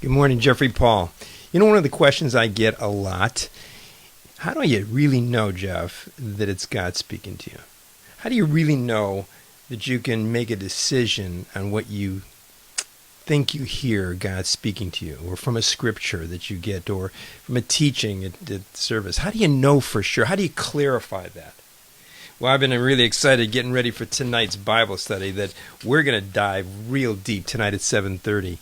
Good morning, Jeffrey Paul. You know, one of the questions I get a lot, how do you really know, Jeff, that it's God speaking to you? How do you really know that you can make a decision on what you think you hear God speaking to you, or from a scripture that you get, or from a teaching at service? How do you know for sure? How do you clarify that? Well, I've been really excited getting ready for tonight's Bible study that we're going to dive real deep tonight at 7:30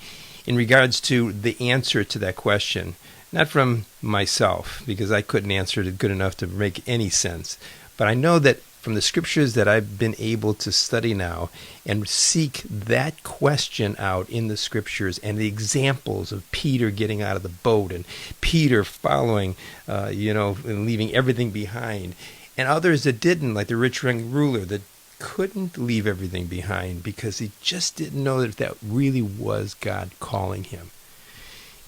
in regards to the answer to that question. Not from myself, because I couldn't answer it good enough to make any sense, but I know that from the scriptures that I've been able to study now and seek that question out in the scriptures and the examples of Peter getting out of the boat and Peter following, and leaving everything behind, and others that didn't, like the rich young ruler that couldn't leave everything behind because he just didn't know that really was God calling him.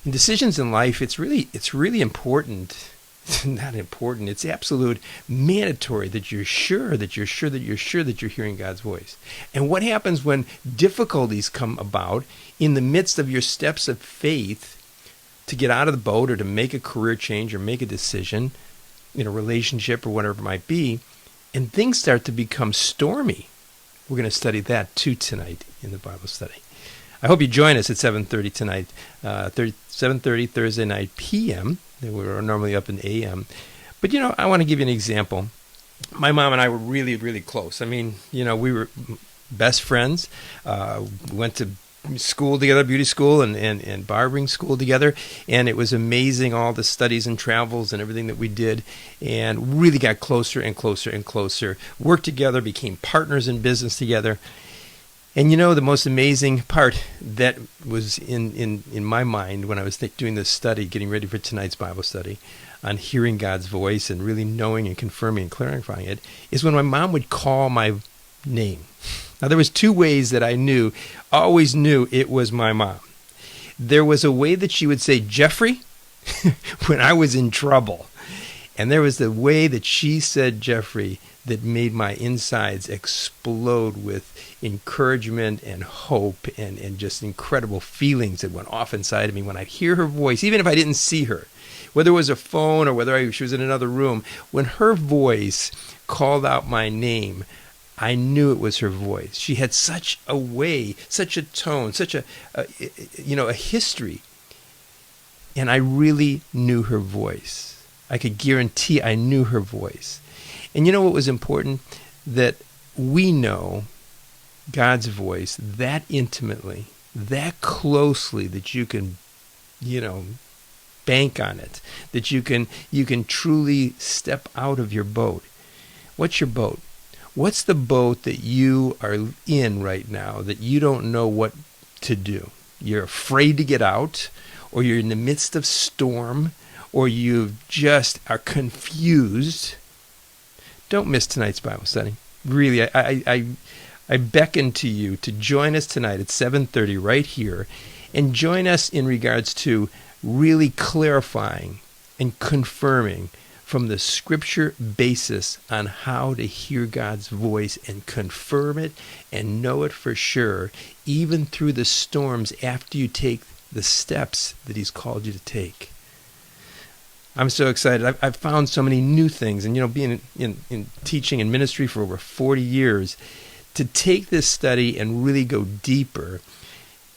In decisions in life, it's really important. Not important. It's absolute mandatory that you're sure that you're hearing God's voice. And what happens when difficulties come about in the midst of your steps of faith to get out of the boat or to make a career change or make a decision in a relationship or whatever it might be, and things start to become stormy? We're going to study that too tonight in the Bible study. I hope you join us at 7:30 tonight, 7:30 Thursday night p.m. We're normally up in a.m. But, I want to give you an example. My mom and I were really, really close. I mean, we were best friends. We went to school together, beauty school and barbering school together. And it was amazing, all the studies and travels and everything that we did, and really got closer and closer and closer. Worked together, became partners in business together. And the most amazing part that was in my mind when I was doing this study, getting ready for tonight's Bible study, on hearing God's voice and really knowing and confirming and clarifying it, is when my mom would call my name. Now, there was two ways that I always knew it was my mom. There was a way that she would say, Jeffrey, when I was in trouble. And there was the way that she said Jeffrey that made my insides explode with encouragement and hope and just incredible feelings that went off inside of me when I'd hear her voice, even if I didn't see her, whether it was a phone or whether she was in another room. When her voice called out my name, I knew it was her voice. She had such a way, such a tone, such a history. And I really knew her voice. I could guarantee I knew her voice. And you know what was important? That we know God's voice that intimately, that closely, that you can, bank on it, that you can truly step out of your boat. What's your boat? What's the boat that you are in right now that you don't know what to do? You're afraid to get out, or you're in the midst of storm, or you just are confused. Don't miss tonight's Bible study. Really, I beckon to you to join us tonight at 7:30 right here, and join us in regards to really clarifying and confirming from the scripture basis on how to hear God's voice and confirm it and know it for sure, even through the storms after you take the steps that He's called you to take. I'm so excited. I've found so many new things. And, being in teaching and ministry for over 40 years, to take this study and really go deeper,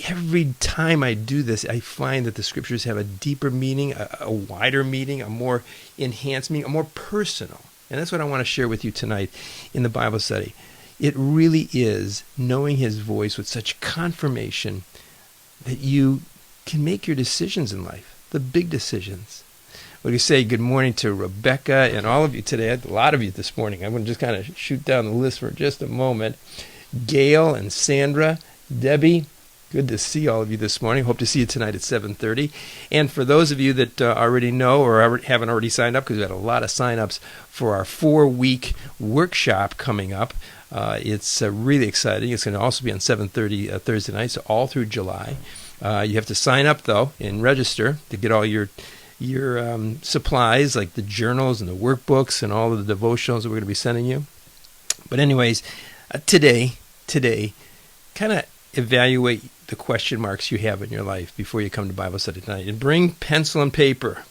every time I do this, I find that the scriptures have a deeper meaning, a wider meaning, a more enhanced meaning, a more personal. And that's what I want to share with you tonight in the Bible study. It really is knowing His voice with such confirmation that you can make your decisions in life, the big decisions. What do you say? Good morning to Rebecca and all of you today. I had a lot of you this morning. I'm going to just kind of shoot down the list for just a moment. Gail and Sandra, Debbie, good to see all of you this morning. Hope to see you tonight at 7:30. And for those of you that already know or haven't already signed up, because we had a lot of sign-ups for our 4-week workshop coming up. It's really exciting. It's going to also be on 7:30 Thursday night, so all through July. You have to sign up, though, and register to get all your supplies, like the journals and the workbooks and all of the devotionals that we're going to be sending you. But anyways, today, kind of evaluate the question marks you have in your life before you come to Bible study tonight. And bring pencil and paper,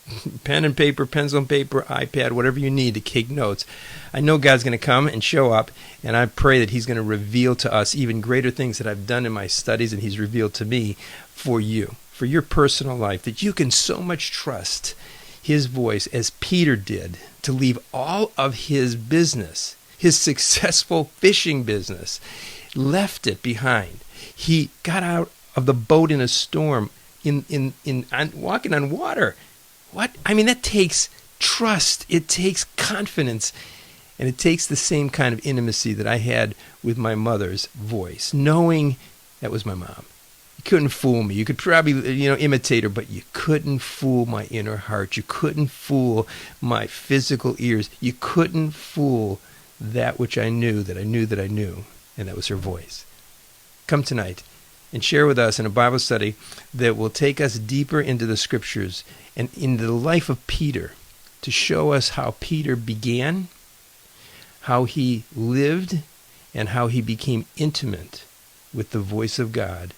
pen and paper, pencil and paper, iPad, whatever you need to take notes. I know God's going to come and show up, and I pray that he's going to reveal to us even greater things that I've done in my studies and he's revealed to me for you, for your personal life, that you can so much trust his voice as Peter did to leave all of his business, his successful fishing business, left it behind. He got out of the boat in a storm, walking on water. What? I mean, that takes trust. It takes confidence. And it takes the same kind of intimacy that I had with my mother's voice, knowing that was my mom. You couldn't fool me. You could probably, imitate her, but you couldn't fool my inner heart. You couldn't fool my physical ears. You couldn't fool that which I knew that I knew that I knew, and that was her voice. Come tonight and share with us in a Bible study that will take us deeper into the Scriptures and into the life of Peter to show us how Peter began, how he lived, and how he became intimate with the voice of God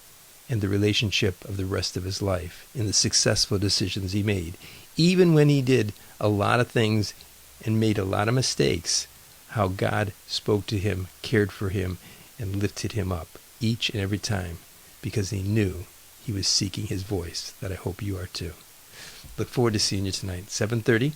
and the relationship of the rest of his life in the successful decisions he made. Even when he did a lot of things and made a lot of mistakes, how God spoke to him, cared for him, and lifted him up each and every time because he knew he was seeking his voice, that I hope you are too. Look forward to seeing you tonight, 7:30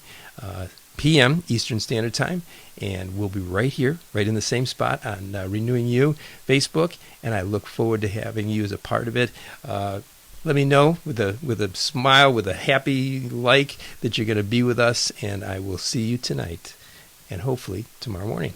p.m. Eastern Standard Time, and we'll be right here, right in the same spot on Renewing You Facebook, and I look forward to having you as a part of it. Let me know with a smile, with a happy like that you're going to be with us, and I will see you tonight and hopefully tomorrow morning.